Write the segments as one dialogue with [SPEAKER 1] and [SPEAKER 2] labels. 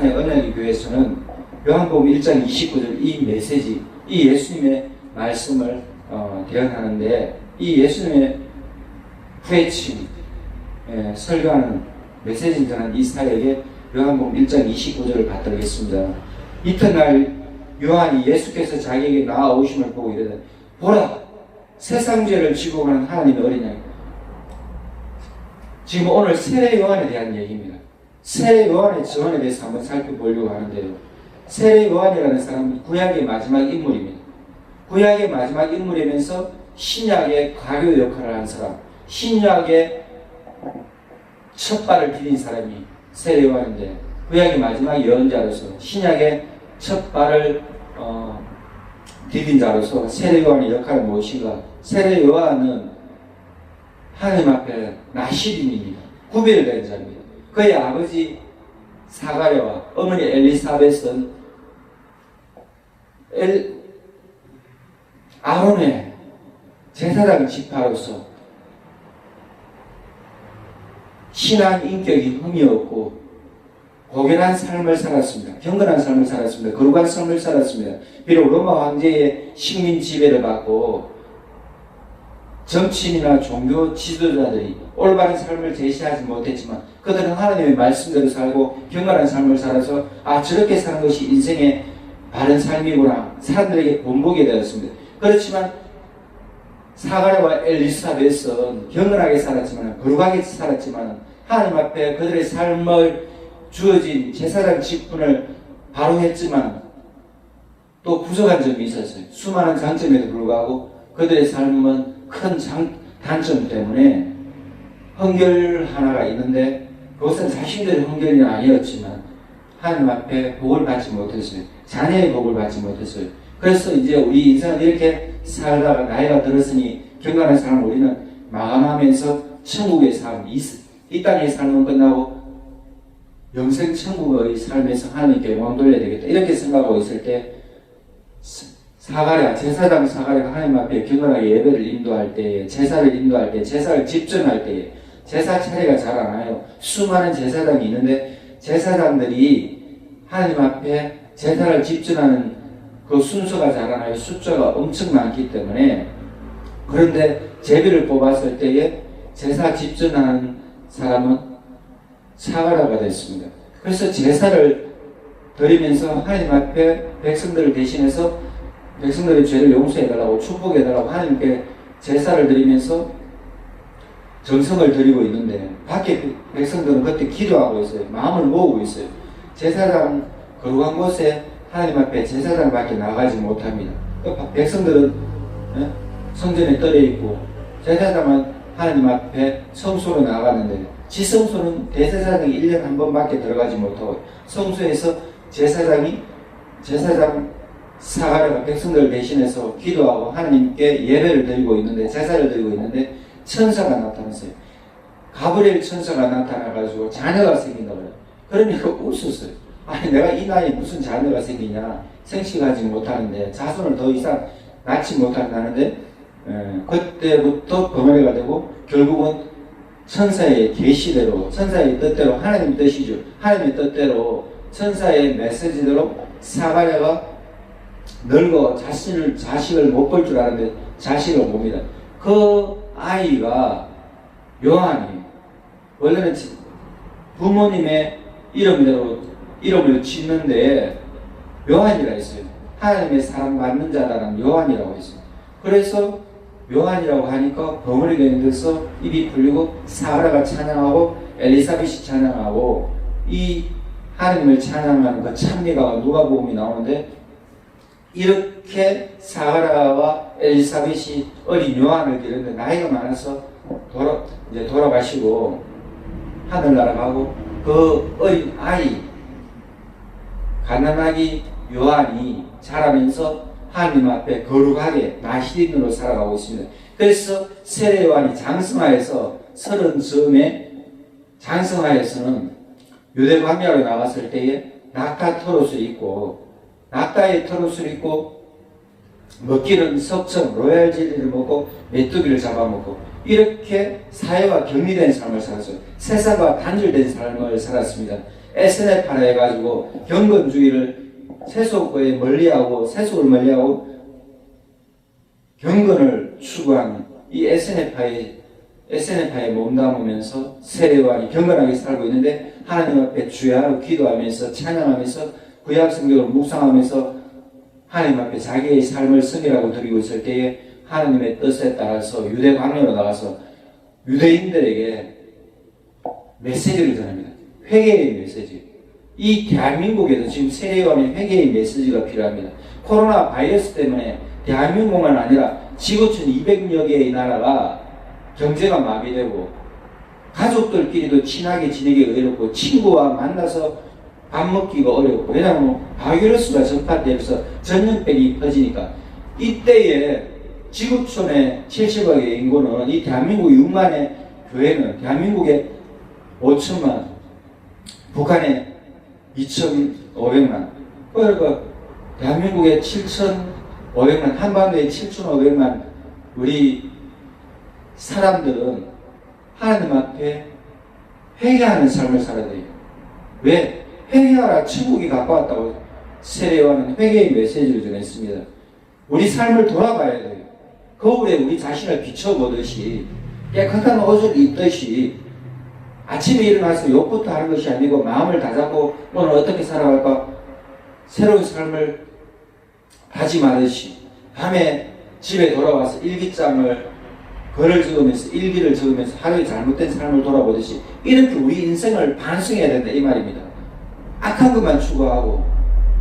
[SPEAKER 1] 부산의 언약의 교회에서는 요한복음 1장 29절 이 메시지, 이 예수님의 말씀을 대언하는데, 이 예수님의 프레칭, 설교하는 메시지를 전한 이사야에게 요한복음 1장 29절을 받도록 했습니다. 이튿날 요한이 예수께서 자기에게 나아오심을 보고 이르되, 보라, 세상 죄를 지고 가는 하나님의 어린 양. 지금 오늘 세례 요한에 대한 얘기입니다. 세례 요한의 증언에 대해서 한번 살펴보려고 하는데요. 세례 요한이라는 사람은 구약의 마지막 인물입니다. 구약의 마지막 인물이면서 신약의 가교 역할을 하는 사람, 신약의 첫 발을 디딘 사람이 세례 요한인데, 구약의 마지막 예언자로서 신약의 첫 발을 디딘 자로서 세례 요한의 역할은 무엇인가? 세례 요한은 하나님 앞에 나시린입니다. 구별된 자입니다. 그의 아버지 사가랴와 어머니 엘리사벳은 아론의 제사장 지파로서 신앙 인격이 흠이 없고 고결한 삶을 살았습니다. 경건한 삶을 살았습니다. 거룩한 삶을 살았습니다. 비록 로마 황제의 식민 지배를 받고 정치인이나 종교 지도자들이 올바른 삶을 제시하지 못했지만 그들은 하나님의 말씀대로 살고 경건한 삶을 살아서 저렇게 사는 것이 인생의 바른 삶이구나 사람들에게 본보게 되었습니다. 그렇지만 사가랴와 엘리사벳은 경건하게 살았지만 거룩하게 살았지만 하나님 앞에 그들의 삶을 주어진 제사장 직분을 바로 했지만 또 부족한 점이 있었어요. 수많은 장점에도 불구하고 그들의 삶은 큰 단점 때문에 헌결 하나가 있는데 그것은 자신들의 헌결이 아니었지만 하나님 앞에 복을 받지 못했어요. 자녀의 복을 받지 못했어요. 그래서 이제 우리 인생은 이렇게 살다가 나이가 들었으니 경건한 삶을 우리는 마감하면서 천국의 삶, 이 땅의 삶은 끝나고 영생 천국의 삶에서 하나님께 영광 돌려야 되겠다 이렇게 생각하고 있을 때 사가랴, 제사장 사가랴가 하나님 앞에 경건하게 예배를 인도할 때, 제사를 인도할 때, 제사를 집전할 때 제사 차례가 잘 안 와요. 수많은 제사장이 있는데 제사장들이 하나님 앞에 제사를 집전하는 그 순서가 잘 안 와요. 숫자가 엄청 많기 때문에. 그런데 제비를 뽑았을 때에 제사 집전하는 사람은 사가랴가 됐습니다. 그래서 제사를 드리면서 하나님 앞에 백성들을 대신해서 백성들의 죄를 용서해달라고 축복해달라고 하나님께 제사를 드리면서 정성을 드리고 있는데 밖에 백성들은 그때 기도하고 있어요. 마음을 모으고 있어요. 제사장 거룩한 곳에 하나님 앞에 제사장밖에 나가지 못합니다. 백성들은 성전에 떨어 있고 제사장은 하나님 앞에 성소로 나가는데 지성소는 대제사장이 1년에 한 번밖에 들어가지 못하고 성소에서 제사장 사가랴가 백성들을 대신해서 기도하고 하나님께 예배를 드리고 있는데 제사를 드리고 있는데 천사가 나타났어요. 가브리엘 천사가 나타나가지고 자녀가 생긴다고 그래요. 그러니까 웃었어요. 아니 내가 이 나이에 무슨 자녀가 생기냐, 생식하지 못하는데 자손을 더 이상 낳지 못한다는데 그때부터 범죄가 되고 결국은 천사의 계시대로 천사의 뜻대로 하나님의 뜻이죠. 하나님의 뜻대로 천사의 메시지대로 사가랴가 늙어 자식을 못 볼 줄 아는데 자식을 봅니다. 그 아이가 요한이 원래는 부모님의 이름대로 이름을 짓는데 요한이라 했어요. 하나님의 사랑받는 자라는 요한이라고 했어요. 그래서 요한이라고 하니까 벙어리가 힘들어서 입이 풀리고 사가랴가 찬양하고 엘리사벳이 찬양하고 이 하나님을 찬양하는 그 찬미가 누가복음이 나오는데 이렇게 사가랴와 엘리사벳이 어린 요한을 기르는데 나이가 많아서 돌아가시고 하늘나라 가고 그 어린 아이 가난아기 요한이 자라면서 하나님 앞에 거룩하게 나시린으로 살아가고 있습니다. 그래서 세례 요한이 장성하여서 30쯤에 장성하여서는 유대 광야로 나갔을 때에 낙타 털옷을 입고 낙타의 털옷을 입고 먹기는 석청 로얄 젤리를 먹고 메뚜기를 잡아먹고 이렇게 사회와 격리된 삶을 살았어요. 세상과 단절된 삶을 살았습니다. SNF라 해가지고 경건주의를 세속을 멀리하고 경건을 추구하는 이 SNF파에 몸담으면서 세례요한이 경건하게 살고 있는데 하나님 앞에 주야로 기도하면서 찬양하면서 구약 성경을 묵상하면서 하나님 앞에 자기의 삶을 성이라고 드리고 있을 때에 하나님의 뜻에 따라서 유대 광야로 나가서 유대인들에게 메시지를 전합니다. 회개의 메시지. 이 대한민국에도 지금 세례요한의 회개의 메시지가 필요합니다. 코로나 바이러스 때문에 대한민국만 아니라 지구촌 200여 개의 나라가 경제가 마비되고 가족들끼리도 친하게 지내기 어렵고 친구와 만나서 밥 먹기가 어렵고 왜냐하면 바이러스가 전파되면서 전염병이 퍼지니까 이때에 지구촌의 70억의 인구는 이 대한민국 6만의 교회는 대한민국의 5천만, 북한의 2,500만, 그러니까 대한민국의 7,500만, 한반도의 7,500만 우리 사람들은 하나님 앞에 회개하는 삶을 살아야 돼요. 왜? 회개하라 천국이 가까웠다고 세례요한은 회개의 메시지를 전했습니다. 우리 삶을 돌아봐야 돼요. 거울에 우리 자신을 비춰보듯이 깨끗한 옷을 입듯이 아침에 일어나서 욕부터 하는 것이 아니고 마음을 다잡고 오늘 어떻게 살아갈까 새로운 삶을 다짐하듯이 밤에 집에 돌아와서 일기장을 글을 적으면서 일기를 적으면서 하루의 잘못된 삶을 돌아보듯이 이렇게 우리 인생을 반성해야 된다 이 말입니다. 악한 것만 추구하고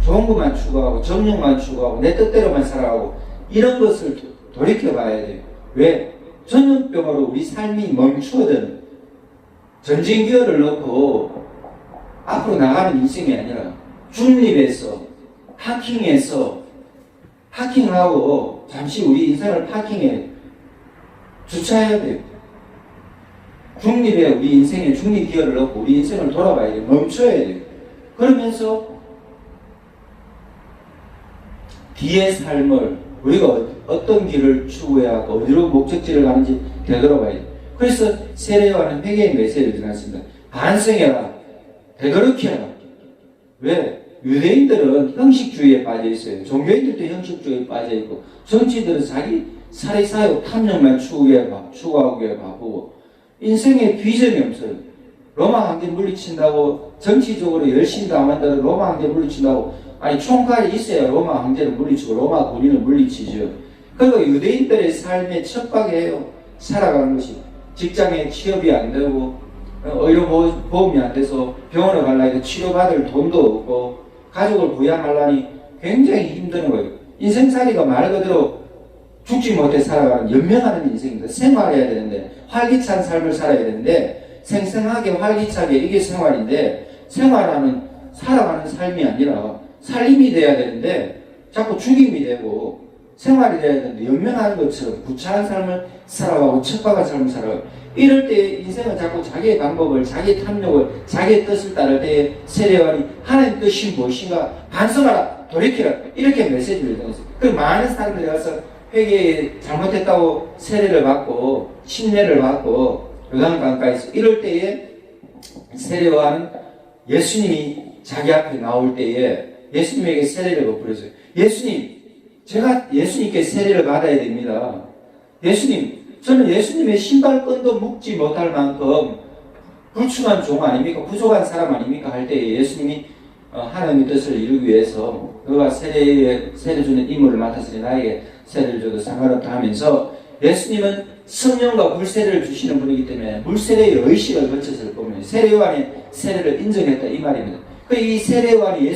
[SPEAKER 1] 좋은 것만 추구하고 정욕만 추구하고 내 뜻대로만 살아가고 이런 것을 돌이켜봐야 돼요. 왜? 전염병으로 우리 삶이 멈추거든. 전진기어를 넣고 앞으로 나가는 인생이 아니라 중립에서 파킹하고 잠시 우리 인생을 파킹에 주차해야 돼요. 중립에 우리 인생에 중립기어를 넣고 우리 인생을 돌아봐야 돼요. 멈춰야 돼요. 그러면서 뒤의 삶을 우리가 어떤 길을 추구해야 하고 어디로 목적지를 가는지 되돌아봐야 돼요. 그래서 세례요한은 회개의 메시지를 전했습니다. 반성해라. 되도록 해라. 왜? 유대인들은 형식주의에 빠져 있어요. 종교인들도 형식주의에 빠져 있고 정치인들은 자기 사리사욕 탐욕만 추구하기에 바쁘고 인생에 비전이 없어요. 로마 황제 물리친다고 정치적으로 열심히 나만다고 로마 황제 물리친다고 아니 총칼이 있어야 로마 황제를 물리치고 로마 군인을 물리치죠. 그리고 유대인들의 삶에 척박해요. 살아가는 것이 직장에 취업이 안 되고 의료보험이 안 돼서 병원에 가려고 해도 치료받을 돈도 없고 가족을 부양하려니 굉장히 힘든 거예요. 인생살이가 말 그대로 죽지 못해 살아가는 연명하는 인생입니다. 생활해야 되는데 활기찬 삶을 살아야 되는데 생생하게 활기차게 이게 생활인데 살아가는 삶이 아니라 살림이 돼야 되는데 자꾸 죽임이 되고 생활이 돼야 되는데 연명하는 것처럼 구차한 삶을 살아가고 척박한 삶을 살아가고 이럴 때 인생은 자꾸 자기의 방법을 자기의 탐욕을 자기의 뜻을 따를 때 세례요한이 하나님 뜻이 무엇인가 반성하라 돌이키라 이렇게 메시지를 전했어요. 그 많은 사람들이 가서 회개에 잘못했다고 세례를 받고 침례를 받고 요단강가에서 이럴 때에 세례요한은 예수님이 자기 앞에 나올 때에 예수님에게 세례를 베풀었어요. 예수님, 제가 예수님께 세례를 받아야 됩니다. 예수님, 저는 예수님의 신발끈도 묶지 못할 만큼 불충한 종 아닙니까? 부족한 사람 아닙니까? 할 때에 예수님이 하나님의 뜻을 이루기 위해서 너가 세례 주는 임무를 맡았으니 나에게 세례를 줘도 상관없다 하면서 예수님은 성령과 물세례를 주시는 분이기 때문에 물세례의 의식을 거쳤을 겁니다. 세례요한의 세례를 인정했다 이 말입니다. 이 세례요한이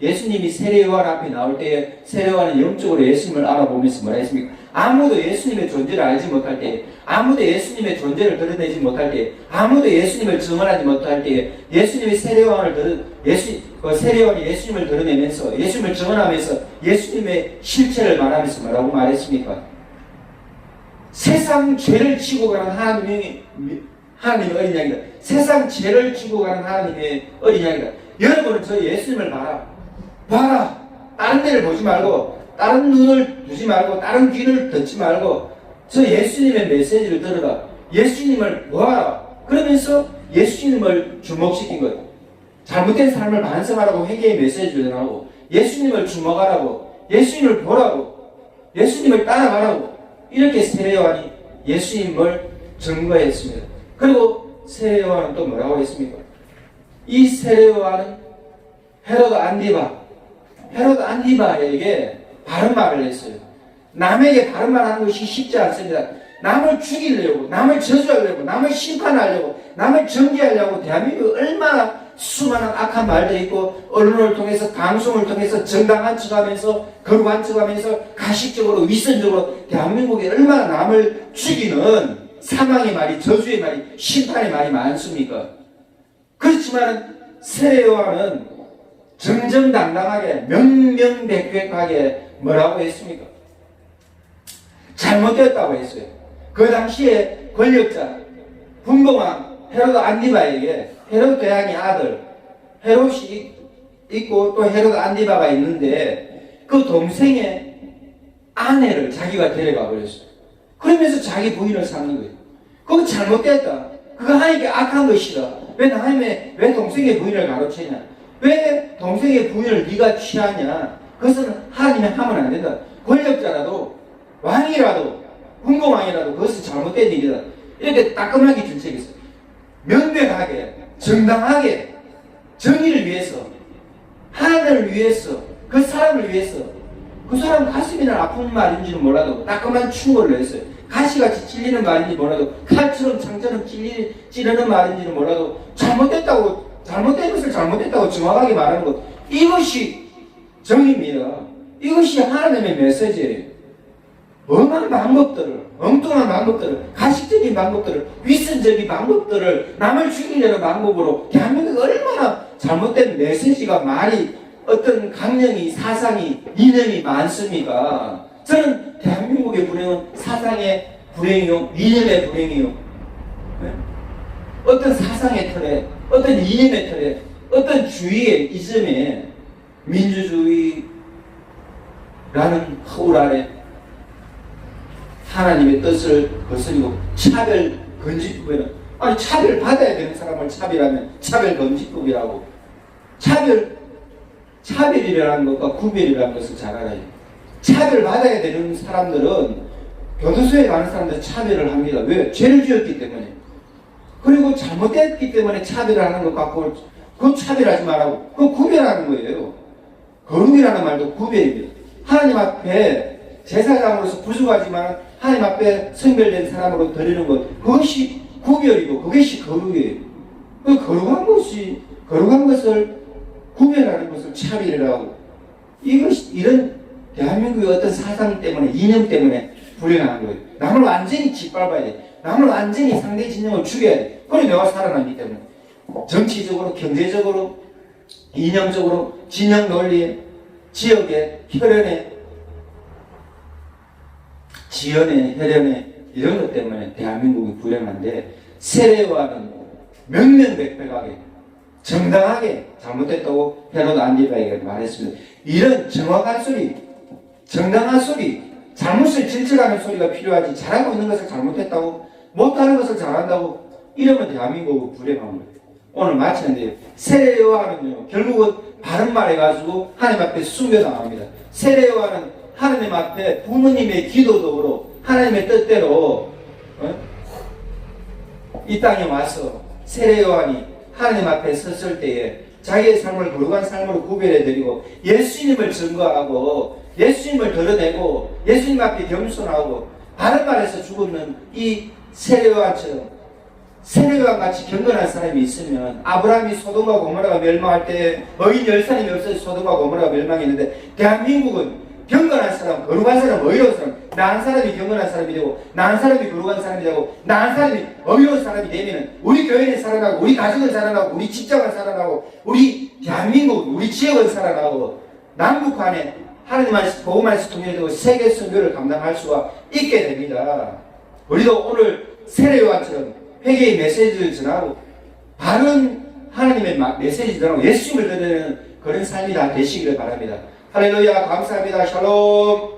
[SPEAKER 1] 예수님이 세례요한 앞에 나올 때에 세례요한은 영적으로 예수님을 알아보면서 뭐라 했습니까? 아무도 예수님의 존재를 알지 못할 때, 아무도 예수님의 존재를 드러내지 못할 때, 아무도 예수님을 증언하지 못할 때, 세례요한이 예수님을 드러내면서 예수님을 증언하면서 예수님의 실체를 말하면서 뭐라고 말했습니까? 세상 죄를 지고 가는 하나님의 어린 양이다. 세상 죄를 지고 가는 하나님의 어린 양이다. 여러분은 저 예수님을 봐라. 다른 데를 보지 말고 다른 눈을 두지 말고 다른 귀를 듣지 말고 저 예수님의 메시지를 들어라. 예수님을 보아라. 그러면서 예수님을 주목시킨 거예요. 잘못된 삶을 반성하라고 회개의 메시지를 전하고 예수님을 주목하라고 예수님을 보라고 예수님을 따라가라고 이렇게 세례요한이 예수님을 증거했습니다. 그리고 세례요한은 또 뭐라고 했습니까? 이 세례요한은 헤로드 안디바에게 바른 말을 했어요. 남에게 바른 말 하는 것이 쉽지 않습니다. 남을 죽이려고, 남을 저주하려고, 남을 심판하려고, 남을 정죄하려고 대한민국에 얼마나 수많은 악한 말도 있고 언론을 통해서 방송을 통해서 정당한 척하면서 거룩한 척하면서 가식적으로 위선적으로 대한민국에 얼마나 남을 죽이는 사망의 말이 저주의 말이 심판의 말이 많습니까? 그렇지만 세례요한은 정정당당하게 명명백백하게 뭐라고 했습니까? 잘못됐다고 했어요. 그 당시에 권력자 분봉왕 헤로드 안디바에게 헤로드 대왕의 아들 헤롯이 있고 또 헤로드 안디바가 있는데 그 동생의 아내를 자기가 데려가 버렸어요. 그러면서 자기 부인을 삼는 거예요. 그거 잘못됐다. 그거 하나님께 악한 것이다. 왜 동생의 부인을 가로채냐? 왜 동생의 부인을 네가 취하냐? 그것은 하나님이 하면 안 된다. 권력자라도 왕이라도 군공왕이라도 그것은 잘못된 일이다. 이렇게 따끔하게 질책했어요. 명백하게 정당하게 정의를 위해서 하나님을 위해서 그 사람을 위해서 그 사람 가슴이나 아픈 말인지는 몰라도 따끔한 충고를 했어요. 가시같이 찔리는 말인지 몰라도 칼처럼 창처럼 찌르는 말인지는 몰라도 잘못된 것을 잘못됐다고 정확하게 말하는 것, 이것이 정의입니다. 이것이 하나님의 메시지예요. 엄한 방법들을, 엉뚱한 방법들을, 가식적인 방법들을, 위선적인 방법들을 남을 죽이려는 방법으로 대한민국에 얼마나 잘못된 메시지가 말이 어떤 강령이 사상이 이념이 많습니까? 저는 대한민국의 불행은 사상의 불행이요 이념의 불행이요 네? 어떤 사상의 틀에 어떤 이념의 틀에 어떤 주의의 이점에 민주주의라는 허울 아래 하나님의 뜻을 거스리고 차별 금지법에는 아니 차별 받아야 되는 사람을 차별하면 차별 금지법이라고 차별이라는 것과 구별이라는 것을 잘 알아요. 차별 받아야 되는 사람들은 교도소에 가는 사람들 차별을 합니다. 왜? 죄를 지었기 때문에. 그리고 잘못됐기 때문에 차별을 하는 것 같고 그거 차별하지 말라고 그거 구별하는 거예요. 거룩이라는 말도 구별입니다. 하나님 앞에 제사장으로서 부족하지만 하나님 앞에 성별된 사람으로 드리는 것 그것이 구별이고 그것이 거룩이에요. 그 거룩한 것을 구별하는 것을 차별이라고 이런 대한민국의 어떤 사상 때문에 이념 때문에 불행한 거예요. 남을 완전히 짓밟아야 돼. 남을 완전히 상대 진영을 죽여야 돼. 그래 내가 살아남기 때문에 정치적으로 경제적으로 이념적으로 진영 논리에 지역에 혈연에 지연에 혈연에 이런 것 때문에 대한민국이 불행한데 세례요한은 명명백백하게 정당하게 잘못됐다고 헤로드 안디바에게 말했습니다. 이런 정확한 소리 정당한 소리 잘못을 질책하는 소리가 필요하지 잘하고 있는 것을 잘못했다고 못하는 것을 잘한다고 이러면 대한민국은 불행한 거예요. 오늘 마치는데요. 세례요한은요 결국은 바른 말 해가지고 하나님 앞에 순교당합니다. 세례요한은 하나님 앞에 부모님의 기도도로 하나님의 뜻대로 이 땅에 와서 세례요한이 하나님 앞에 섰을 때에 자기의 삶을 거룩한 삶으로 구별해드리고 예수님을 증거하고 예수님을 드러내고 예수님 앞에 겸손하고 바른 말에서 죽었는 이 세례요한처럼 세례요한 같이 경건한 사람이 있으면 아브라함이 소돔과 고모라가 멸망할 때 어린 10살이 없어서 소돔과 고모라가 멸망했는데 대한민국은 경건한 사람, 거룩한 사람, 어이로운 사람, 나은 사람이 경건한 사람이 되고 나은 사람이 거룩한 사람이 되고 나은 사람이 어이로운 사람이 되면 우리 교회는 살아나고 우리 가정은 살아나고 우리 직장은 살아나고 우리 대한민국, 우리 지역은 살아나고 남북한에 하나님 안에서 복음 안에서 통일되고 세계 선교를 감당할 수가 있게 됩니다. 우리도 오늘 세례요한처럼 회개의 메시지를 전하고 바른 하나님의 메시지를 전하고 예수님을 드리는 그런 삶이 다 되시기를 바랍니다. 할렐루야 감사합니다. 샬롬.